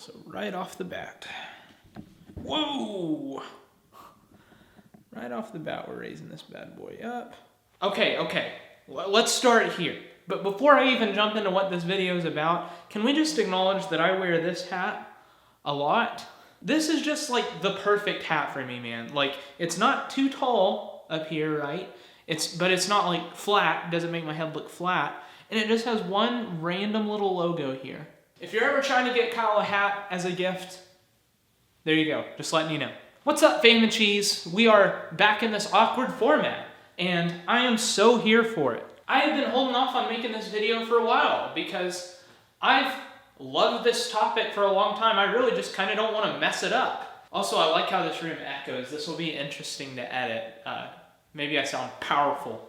So right off the bat, whoa! Right off the bat, we're raising this bad boy up. Okay, let's start here. But before I even jump into what this video is about, can we just acknowledge that I wear this hat a lot? This is just like the perfect hat for me, man. Like, it's not too tall up here, right? But it's not like flat, doesn't make my head look flat. And it just has one random little logo here. If you're ever trying to get Kyle a hat as a gift, there you go, just letting you know. What's up, Fame and Cheese? We are back in this awkward format, and I am so here for it. I have been holding off on making this video for a while because I've loved this topic for a long time. I really just kind of don't want to mess it up. Also, I like how this room echoes. This will be interesting to edit. Maybe I sound powerful.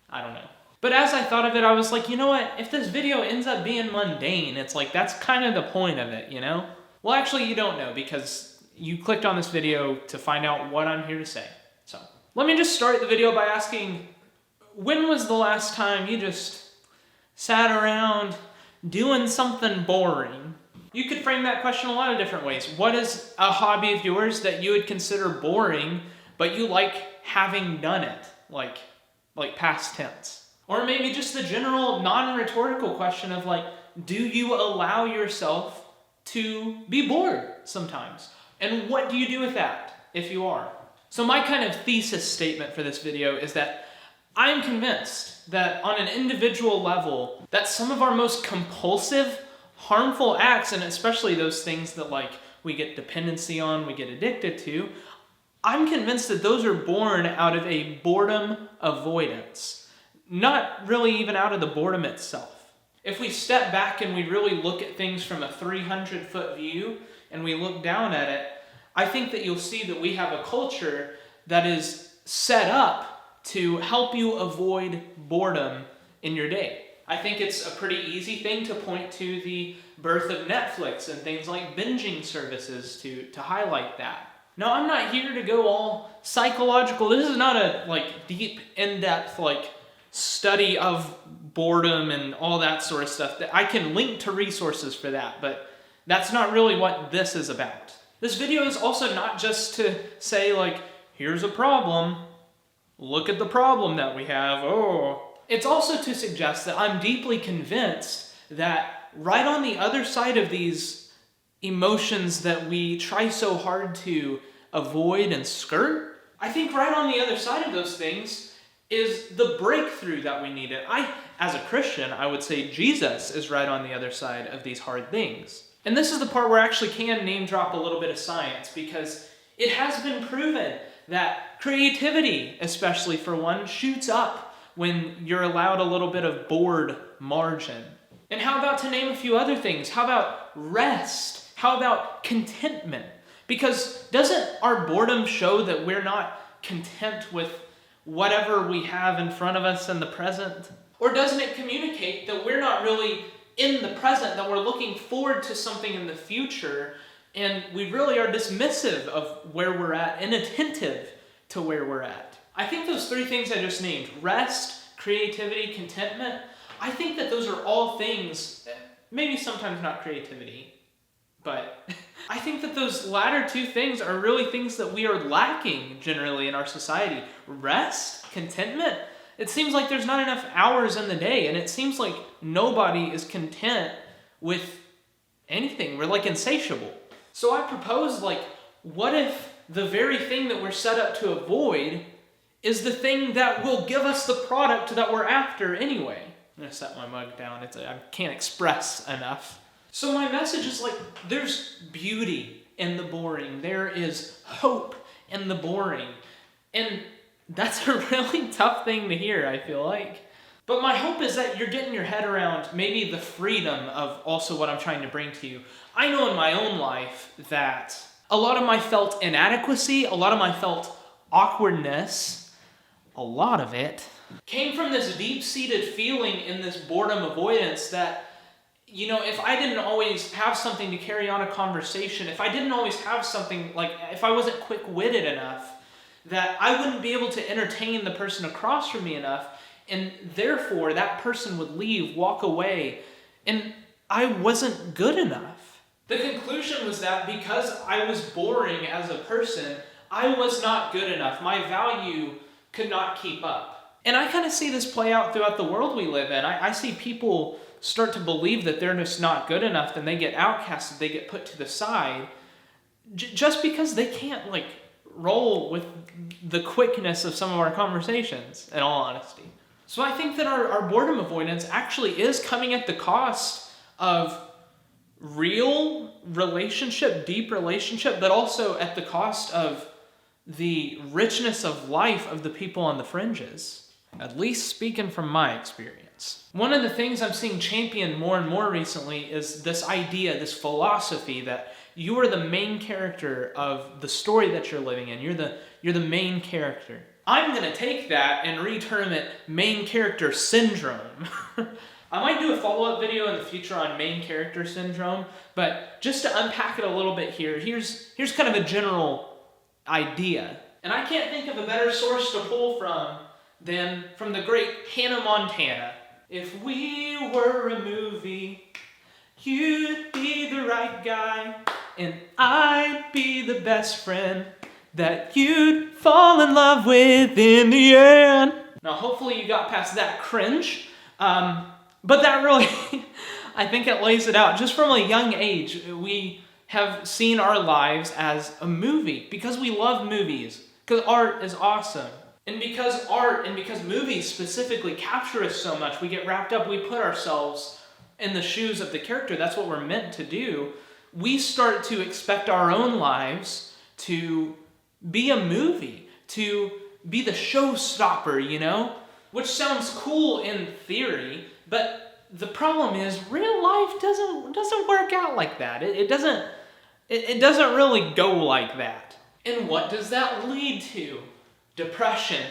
I don't know. But as I thought of it, I was like, you know what? If this video ends up being mundane, it's like, that's kind of the point of it, you know? Well, actually, you don't know because you clicked on this video to find out what I'm here to say. So let me just start the video by asking, when was the last time you just sat around doing something boring? You could frame that question a lot of different ways. What is a hobby of yours that you would consider boring, but you like having done it, like past tense? Or maybe just the general non-rhetorical question of like, do you allow yourself to be bored sometimes? And what do you do with that if you are? So my kind of thesis statement for this video is that I'm convinced that on an individual level, that some of our most compulsive, harmful acts, and especially those things that like we get dependency on, we get addicted to, I'm convinced that those are born out of a boredom avoidance. Not really even out of the boredom itself. If we step back and we really look at things from a 300-foot view and we look down at it, I think that you'll see that we have a culture that is set up to help you avoid boredom in your day. I think it's a pretty easy thing to point to the birth of Netflix and things like binging services to highlight that. Now, I'm not here to go all psychological. This is not a like deep, in-depth like study of boredom and all that sort of stuff. That I can link to resources for that, but that's not really what this is about. This video is also not just to say like, here's a problem, look at the problem that we have, oh. It's also to suggest that I'm deeply convinced that right on the other side of these emotions that we try so hard to avoid and skirt, I think right on the other side of those things is the breakthrough that we needed. As a Christian, I would say Jesus is right on the other side of these hard things. And this is the part where I actually can name drop a little bit of science, because it has been proven that creativity, especially for one, shoots up when you're allowed a little bit of bored margin. And how about to name a few other things? How about rest? How about contentment? Because doesn't our boredom show that we're not content with whatever we have in front of us in the present? Or doesn't it communicate that we're not really in the present, that we're looking forward to something in the future, and we really are dismissive of where we're at, inattentive to where we're at? I think those three things I just named, rest, creativity, contentment, I think that those are all things, maybe sometimes not creativity, but I think that those latter two things are really things that we are lacking generally in our society. Rest, contentment. It seems like there's not enough hours in the day, and it seems like nobody is content with anything. We're like insatiable. So I propose, like, what if the very thing that we're set up to avoid is the thing that will give us the product that we're after anyway? I'm gonna set my mug down. I can't express enough. So my message is like, there's beauty in the boring. There is hope in the boring. And that's a really tough thing to hear, I feel like. But my hope is that you're getting your head around maybe the freedom of also what I'm trying to bring to you. I know in my own life that a lot of my felt inadequacy, a lot of my felt awkwardness, a lot of it came from this deep-seated feeling in this boredom avoidance that, you know, if I didn't always have something to carry on a conversation, if I didn't always have something, like if I wasn't quick-witted enough, that I wouldn't be able to entertain the person across from me enough, and therefore that person would leave, walk away, and I wasn't good enough. The conclusion was that because I was boring as a person, I was not good enough. My value could not keep up. And I kind of see this play out throughout the world we live in. I see people start to believe that they're just not good enough, then they get outcasted, they get put to the side, just because they can't, like, roll with the quickness of some of our conversations, in all honesty. So I think that our boredom avoidance actually is coming at the cost of real relationship, deep relationship, but also at the cost of the richness of life of the people on the fringes. At least speaking from my experience. One of the things I'm seeing championed more and more recently is this idea, this philosophy that you are the main character of the story that you're living in. You're the main character. I'm going to take that and reterm it main character syndrome. I might do a follow-up video in the future on main character syndrome, but just to unpack it a little bit here, here's kind of a general idea. And I can't think of a better source to pull from than from the great Hannah Montana. If we were a movie, you'd be the right guy, and I'd be the best friend that you'd fall in love with in the end. Now, hopefully you got past that cringe, but that really, I think it lays it out. Just from a young age, we have seen our lives as a movie because we love movies, because art is awesome. And because art and because movies specifically capture us so much, we get wrapped up, we put ourselves in the shoes of the character. That's what we're meant to do. We start to expect our own lives to be a movie, to be the showstopper, you know? Which sounds cool in theory, but the problem is real life doesn't work out like that. It doesn't really go like that. And what does that lead to? Depression,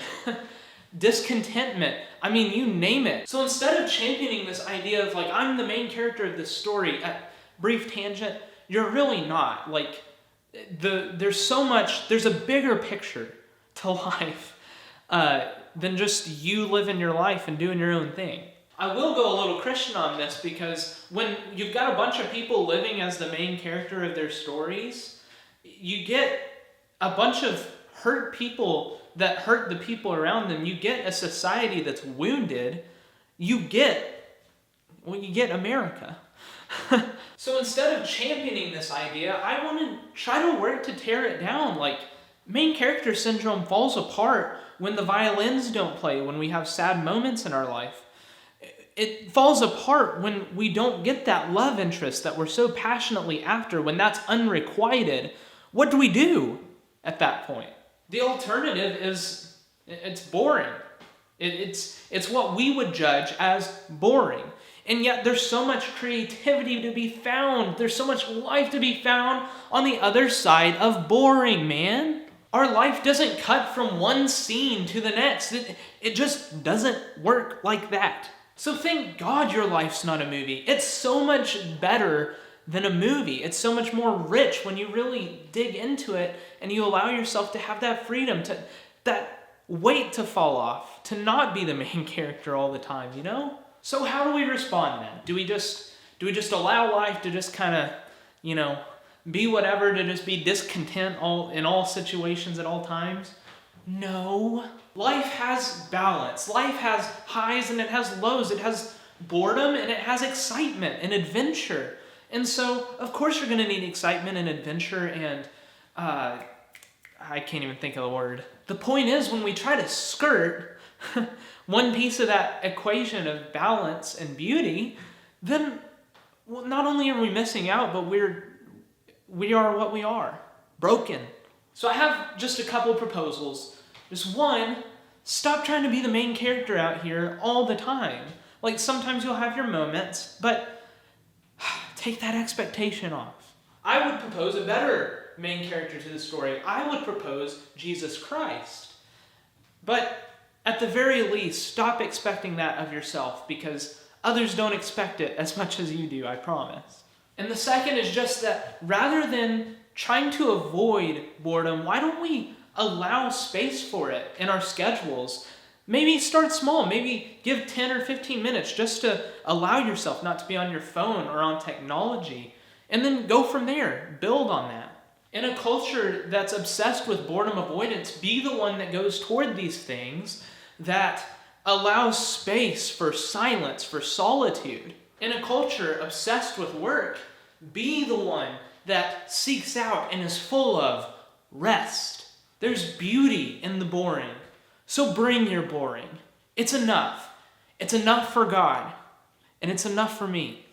discontentment, I mean, you name it. So instead of championing this idea of like, I'm the main character of this story, brief tangent, you're really not. Like, there's a bigger picture to life than just you living your life and doing your own thing. I will go a little Christian on this because when you've got a bunch of people living as the main character of their stories, you get a bunch of hurt people that hurt the people around them. You get a society that's wounded. You get America. So instead of championing this idea, I want to try to work to tear it down. Like, main character syndrome falls apart when the violins don't play, when we have sad moments in our life. It falls apart when we don't get that love interest that we're so passionately after, when that's unrequited. What do we do at that point? The alternative is, it's boring. It's what we would judge as boring. And yet there's so much creativity to be found. There's so much life to be found on the other side of boring, man. Our life doesn't cut from one scene to the next. It just doesn't work like that. So thank God your life's not a movie. It's so much better than a movie. It's so much more rich when you really dig into it and you allow yourself to have that freedom, to that weight to fall off, to not be the main character all the time, you know? So how do we respond then? Do we just allow life to just kind of, you know, be whatever, to just be discontent in all situations at all times? No. Life has balance. Life has highs and it has lows. It has boredom and it has excitement and adventure. And so, of course, you're going to need excitement and adventure and, I can't even think of the word. The point is, when we try to skirt one piece of that equation of balance and beauty, then not only are we missing out, but we are what we are, broken. So I have just a couple of proposals. Just one, stop trying to be the main character out here all the time. Like, sometimes you'll have your moments, but take that expectation off. I would propose a better main character to the story. I would propose Jesus Christ. But at the very least, stop expecting that of yourself, because others don't expect it as much as you do, I promise. And the second is just that rather than trying to avoid boredom, why don't we allow space for it in our schedules? Maybe start small. Maybe give 10 or 15 minutes just to allow yourself not to be on your phone or on technology. And then go from there. Build on that. In a culture that's obsessed with boredom avoidance, be the one that goes toward these things, that allows space for silence, for solitude. In a culture obsessed with work, be the one that seeks out and is full of rest. There's beauty in the boring. So bring your boring. It's enough. It's enough for God. And it's enough for me.